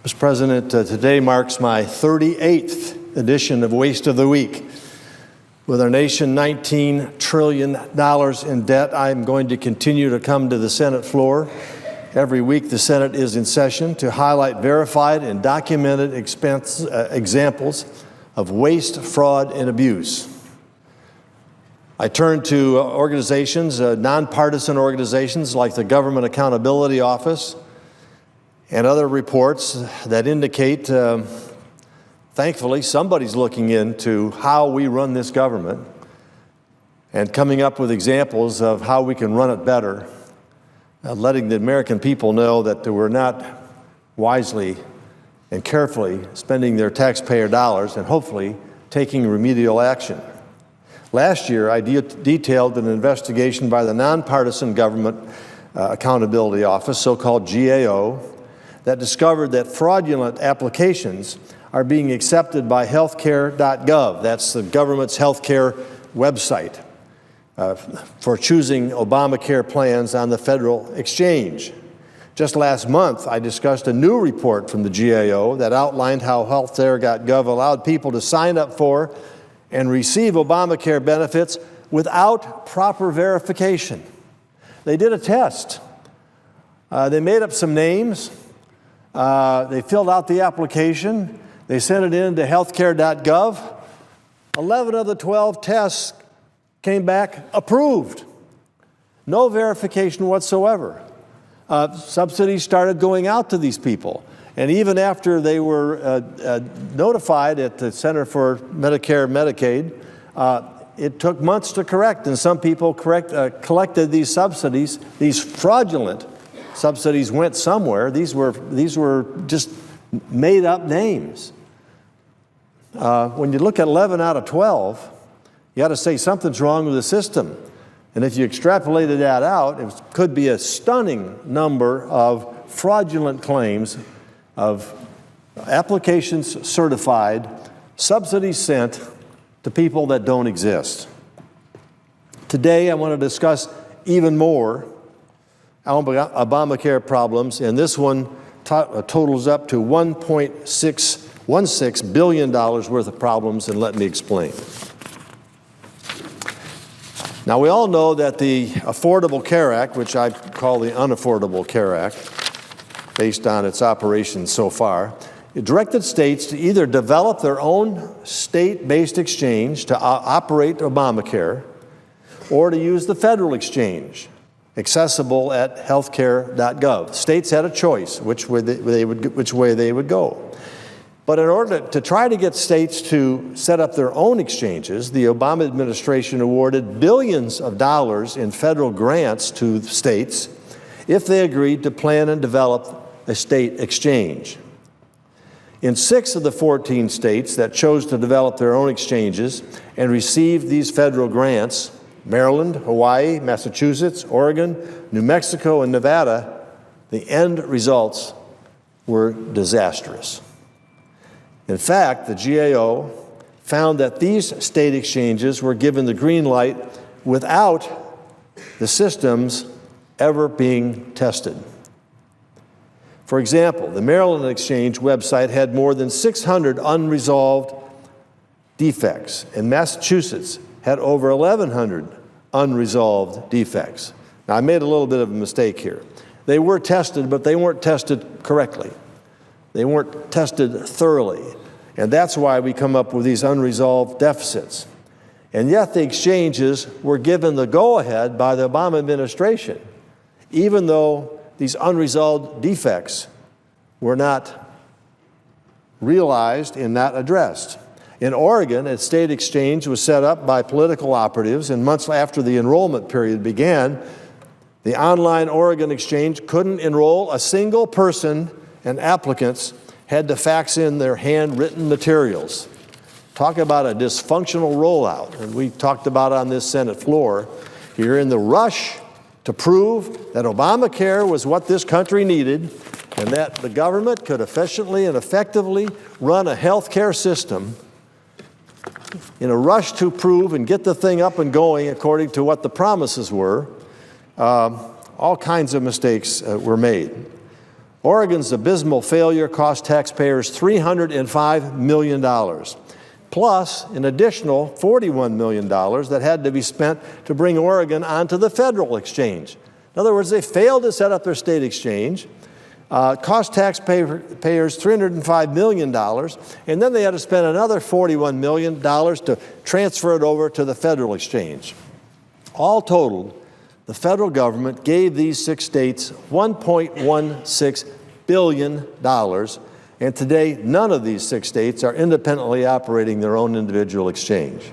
Mr. President, today marks my 38th edition of Waste of the Week. With our nation $19 trillion in debt, I'm going to continue to come to the Senate floor. Every week the Senate is in session to highlight verified and documented examples of waste, fraud, and abuse. I turn to organizations, nonpartisan organizations like the Government Accountability Office, and other reports that indicate, thankfully, somebody's looking into how we run this government and coming up with examples of how we can run it better, letting the American people know that we're not wisely and carefully spending their taxpayer dollars and hopefully taking remedial action. Last year, I detailed an investigation by the Nonpartisan Government Accountability Office, so-called GAO, that discovered that fraudulent applications are being accepted by healthcare.gov. That's the government's healthcare website for choosing Obamacare plans on the federal exchange. Just last month, I discussed a new report from the GAO that outlined how healthcare.gov allowed people to sign up for and receive Obamacare benefits without proper verification. They did a test. They made up some names. They filled out the application. They sent it in to healthcare.gov. 11 of the 12 tests came back approved. No verification whatsoever. Subsidies started going out to these people. And even after they were notified at the Center for Medicare and Medicaid, it took months to correct. And some people collected these subsidies, these fraudulent subsidies went somewhere. These were just made up names. When you look at 11 out of 12, you got to say something's wrong with the system. And if you extrapolated that out, it could be a stunning number of fraudulent claims of applications certified, subsidies sent to people that don't exist. Today, I want to discuss even more Obamacare problems, and this one totals up to $1.616 billion worth of problems, and let me explain. Now, we all know that the Affordable Care Act, which I call the Unaffordable Care Act, based on its operations so far, it directed states to either develop their own state-based exchange to operate Obamacare or to use the federal exchange, accessible at healthcare.gov. States had a choice which way they would go. But in order to try to get states to set up their own exchanges, the Obama administration awarded billions of dollars in federal grants to states if they agreed to plan and develop a state exchange. In 6 of the 14 states that chose to develop their own exchanges and received these federal grants, Maryland, Hawaii, Massachusetts, Oregon, New Mexico, and Nevada, the end results were disastrous. In fact, the GAO found that these state exchanges were given the green light without the systems ever being tested. For example, the Maryland Exchange website had more than 600 unresolved defects, and Massachusetts had over 1,100 unresolved defects. Now, I made a little bit of a mistake here. They were tested, but they weren't tested correctly. They weren't tested thoroughly, and that's why we come up with these unresolved deficits. And yet the exchanges were given the go-ahead by the Obama administration, even though these unresolved defects were not realized and not addressed. In Oregon, a state exchange was set up by political operatives, and months after the enrollment period began, the online Oregon exchange couldn't enroll a single person, and applicants had to fax in their handwritten materials. Talk about a dysfunctional rollout, and we talked about on this Senate floor. Here in the rush to prove that Obamacare was what this country needed and that the government could efficiently and effectively run a health care system, in a rush to prove and get the thing up and going according to what the promises were, all kinds of mistakes were made. Oregon's abysmal failure cost taxpayers $305 million, plus an additional $41 million that had to be spent to bring Oregon onto the federal exchange. In other words, they failed to set up their state exchange, cost taxpayers $305 million, and then they had to spend another $41 million to transfer it over to the federal exchange. All totaled, the federal government gave these 6 states $1.16 billion, and today none of these 6 states are independently operating their own individual exchange.